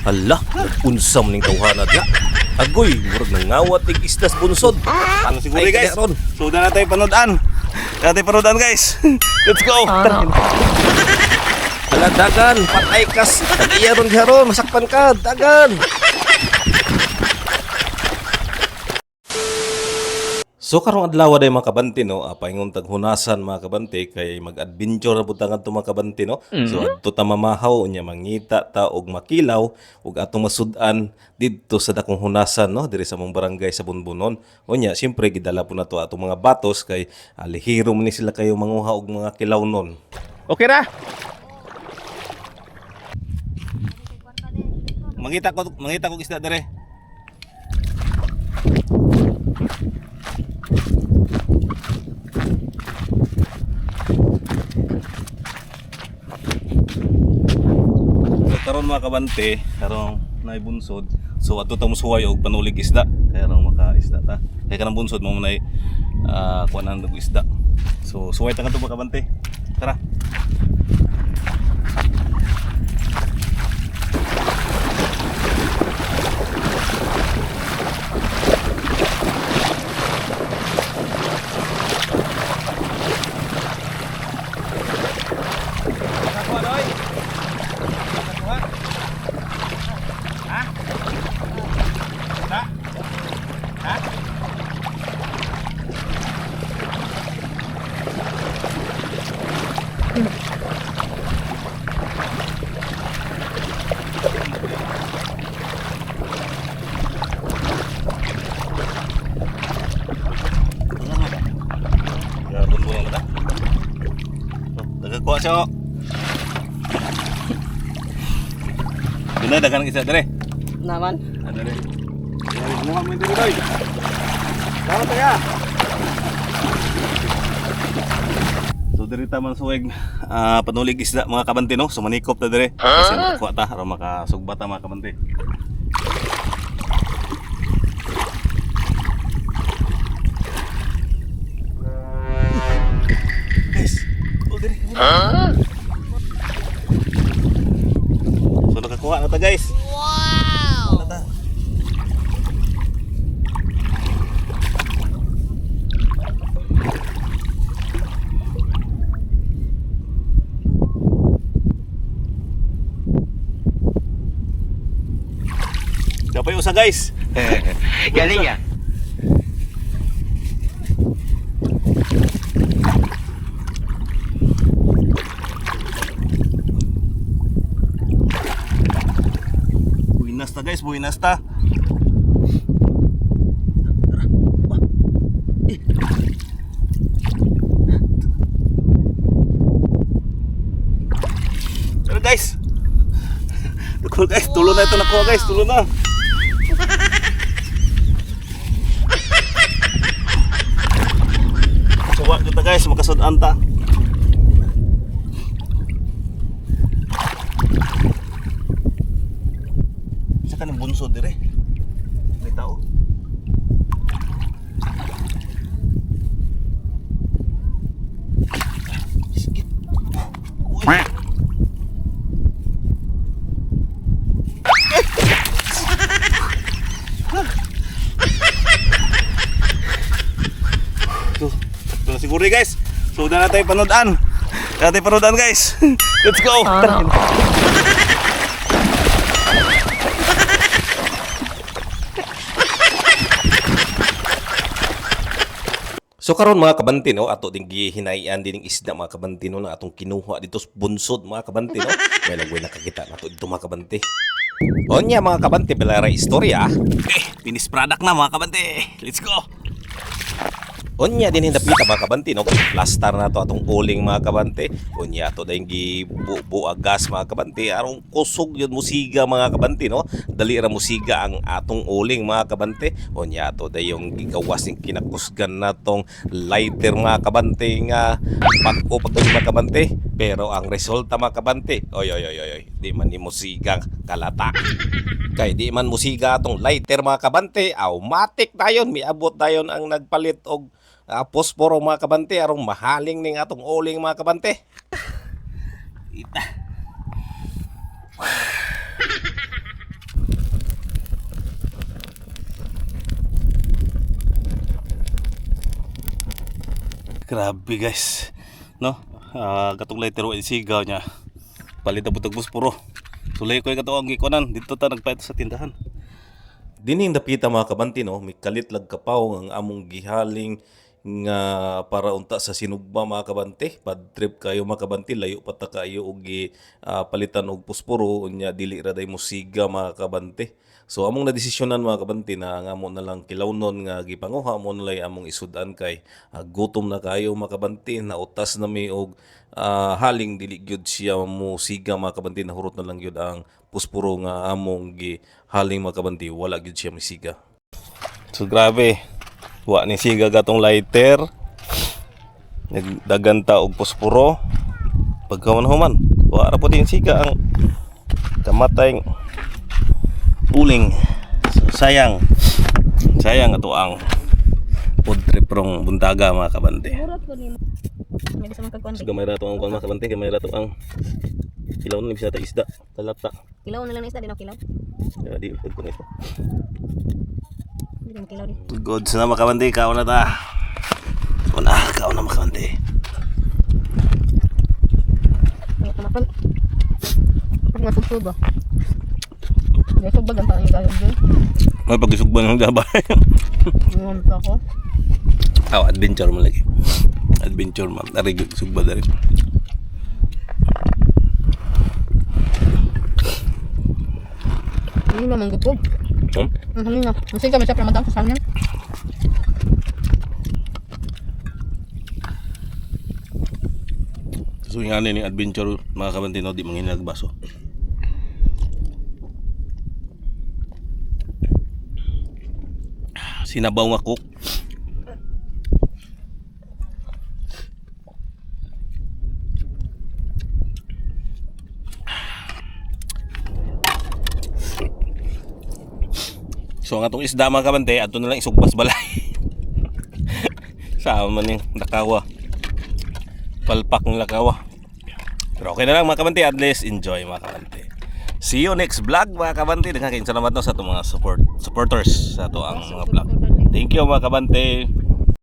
Hala, unsam ning tawhana diya. Agoy, murag nangawat ning isdas bunsod. Ano siguro guys? Ron. So na tayo panoodaan. Natin panoodaan guys. Let's go. Hala, dagan, patay kas. Iya ron diha ron, masakpan ka, dagan. So karong adlaw day mga kabante no, paingon tag hunasan mga kabante kay mag-adventure na pud tangan to mga kabante no. So adto ta mamahaw nya mangita ta og makilaw ug atong masud-an didto sa dakong hunasan no diri sa mong barangay sa Bunbunon. Unya syempre gidala po na to atong mga batos kay alihiro man ni sila kayo manguha og mga kilaw nun. Okay ra. Mangita ko isda dire. Karon mga kabante, karong naibunsod. So adto ta musuway og panulig isda, kaya rong maka-isda ta. Kaya kanang bunsod mo nay kuanan og isda. So suway ta kanto mga kabante. Tara. Kuha siya. Dina dagan isa dire. Naman. Dire. Muha mo dire doy. Daw taga. So dire ta man suweg panulig isda mga kabante no. So manikop ta dire. Kasi kuha ta aron makasugba ta mga kabante. So nakakuha na ta guys. Wow! Na ta. Kapay usa guys. Galing ya. Buinas ta guys, buinas ta. Tara guys. Dukol guys, tulo na ito nakuha guys, tulo na. Suwa kita guys, makasud-an ta. Isa ka ng bunsod dire. May tao. Sikit. Uy. Ito na siguro guys. So na tayo panoodaan. Natin panoodaan guys. Let's go. So karon mga kabante no, ato ding gihinayan din isda mga kabante no na atong kinuha dito sa bunsod mga kabante no. May lagway nakakita nato dito mga kabante. Onya mga kabante pelara istorya. Finish product na mga kabante. Let's go. Onya din hindapita mga kabante no, plaster na to atong uling mga kabante. Onya to dayong gibuagas mga kabante aron kusog yun musiga mga kabante no. Dali ra musiga ang atong uling mga kabante. Onya to dayong gigawas ning kinakusgan natong lighter mga kabante nga pag-o mga kabante. Pero ang resulta mga kabante, oy di man ni musiga kalata. Kay di man musiga atong lighter mga kabante, automatic dayon miabot dayon ang nagpalit og posporo mga kabante arong mahaling ning atong uling mga kabante. Ita. Grabe guys. No? Katong lighter oil sigaw niya. Palit na butog pusporo. Sulay ko yung katong gikunan. Dito ta nagpahit sa tindahan. Dining dapita mga kabanti no, may kalit lag kapaw ang among gihaling nga para unta sa sinugba mga kabanti. Bad trip kayo mga kabanti, layo pa ta kayo og palitan og pusporo unya dili ra day musiga mga kabanti. So among nadesisyonan mga kabanti na ang amo na lang kilawnon nga gipanguha mo na lang among isudan kay gutom na kayo mga kabanti, nautas na mi og haling dili gyud siya musiga mga kabanti, nahurot na lang gyud ang pusporo nga among gihaling mga kabanti, wala gyud siya musiga. So grabe. Wa ni siga gatong lighter. Nagdagan ta og posporo. Pagkaman-human, wa ra po din siga ang kamatay uling. So sayang. Sayang ato ang food trip rong buntaga mga kabante. Murot ko ni mo. May gusto magkagkuan. So gamay ra to ang mga kabante, gamay ra to ang kilaw ni bisa ta isda, talata. Kilaw na lang na isda, di na kilaw. Di ugod ko nito. Di na kilaw di. Good sa mga kabante, kao na ta. Kao na mga kabante. Ay, kumakon. Pag matugtog ba? May sugbag ang paano gawin dyan. May pagisugban ng gabay. Ngayon pa ako. Adventure man lagi. Adventure man. Dari sugba dari. Hindi naman gupog. Hmm? Ang hangin na. Masig ka, may siya ramadang sa hangin. So yung ano yung adventure mga kabantino, di manginag baso. Sinabaw nga cook. So ang atong isda mga kabante, ato na lang isugbas balay. Sama man yung lakawa. Palpak ng lakawa. Pero okay na lang mga kabante, at least enjoy mga kabante. See you next vlog mga kabante. Salamat no sa itong mga supporters sa ito ang mga vlog. Thank you mga kabante.